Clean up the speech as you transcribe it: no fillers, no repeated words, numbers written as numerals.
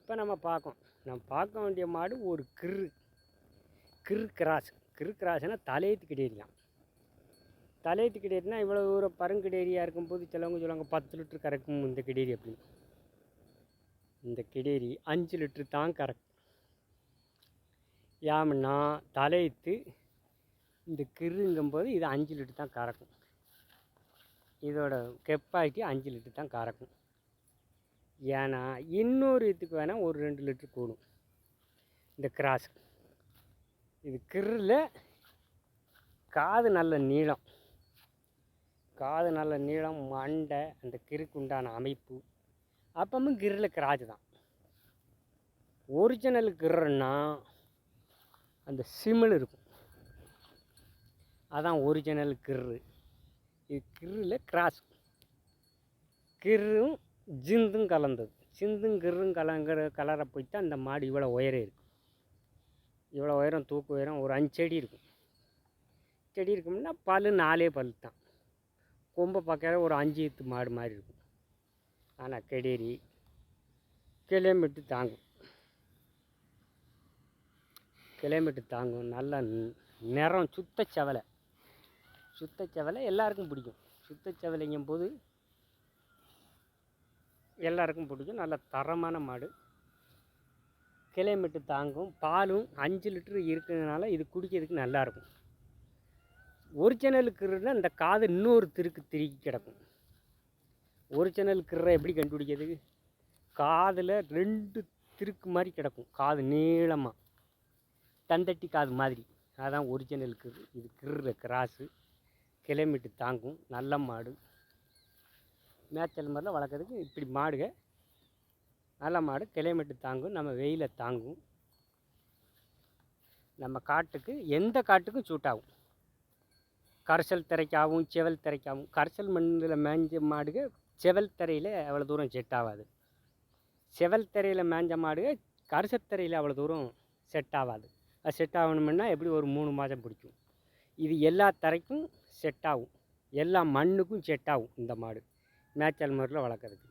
இப்போ நம்ம பார்க்க வேண்டிய மாடு ஒரு கிரு கிராஸ்னால் தலையத்து கிடையாதுலாம். தலையத்து கிடையாதுன்னா இவ்வளோ தூரம் பருங்கடேரியாக இருக்கும்போது சிலவங்க சொல்லுவாங்க 10 லிட்டர் கறக்கும் இந்த கிடேரி அப்படின்னு. இந்த கிடேரி 5 லிட்டரு தான் கறக்கும். ஏமுன்னா தலையத்து இந்த கிருங்கும்போது இது 5 லிட்டர் தான் கறக்கும். இதோட கெப்பாசிட்டி 5 லிட்டர் தான் கறக்கும். ஏன்னா இன்னொரு இதுக்கு வேணால் ஒரு 2 லிட்டர் கூடும் இந்த கிராஸ். இது கிரில் காது நல்ல நீளம் மண்டை அந்த கிருக்கு உண்டான அமைப்பு அப்பவும் கிரில் கிராஜ் தான். ஒரிஜினல் கிருன்னா அந்த சிமிழ் இருக்கும், அதான் ஒரிஜினல் கிரு. இது கிரில் கிராஸ். கிரும் ஜிந்தும் கலந்தது. சிந்தும் கிரும் கலரை போய்ட்டு அந்த மாடு இவ்வளோ உயரம் இருக்கும். இவ்வளோ உயரம் தூக்கு உயரம் ஒரு 5 அடி இருக்கும். செடி இருக்கும்னா பல் 4 பல் தான். கொம்பை பார்க்க ஒரு 5 ஈத்து மாடு மாதிரி இருக்கும். ஆனால் கிடேரி கிலோமீட்டர் தாங்கும். நல்ல நிறம் சுத்த செவலை எல்லாருக்கும் பிடிக்கும். சுத்த செவலைங்கும் போது எல்லாருக்கும் பிடிக்கும். நல்ல தரமான மாடு, கிலோமீட்டர் தாங்கும். பாலும் 5 லிட்டரு இருக்கிறதுனால இது குடிக்கிறதுக்கு நல்லாயிருக்கும். ஒரிஜினல் கிருன்னா இந்த காது இன்னொரு திருக்கி கிடக்கும். ஒரிஜினல் கிரை எப்படி கண்டுபிடிக்கிறது? காதில் 2 திருக்கு மாதிரி கிடக்கும். காது நீளமாக தந்தட்டி காது மாதிரி, அதான் ஒரிஜினல் கிரு. இது கிரில் கிராஸு. கிலோமீட்டர் தாங்கும். நல்ல மாடு. மேய்ச்சல் மாதிரிலாம் வளர்க்குறதுக்கு இப்படி மாடுக நல்ல மாடு. கிலோமீட்டர் தாங்கும். நம்ம வெயில தாங்கும். நம்ம காட்டுக்கு எந்த காட்டுக்கும் சூட் ஆகும். கரைசல் திரைக்காகவும் செவல் திரைக்காகவும். கரைசல் மண்ணில் மேய்ஞ்ச மாடுக செவல் தரையில் அவ்வளோ தூரம் செட் ஆகாது. செவல் தரையில் மேய்ஞ்ச மாடுக கரைசல் தரையில் அவ்வளோ தூரம் செட் ஆகாது. அது செட் ஆகணும்னா எப்படி ஒரு 3 மாதம் பிடிக்கும். இது எல்லா தரைக்கும் செட் ஆகும், எல்லா மண்ணுக்கும் செட் ஆகும் இந்த மாடு மேய்ச்சல் முறையில் வளர்க்குறதுக்கு.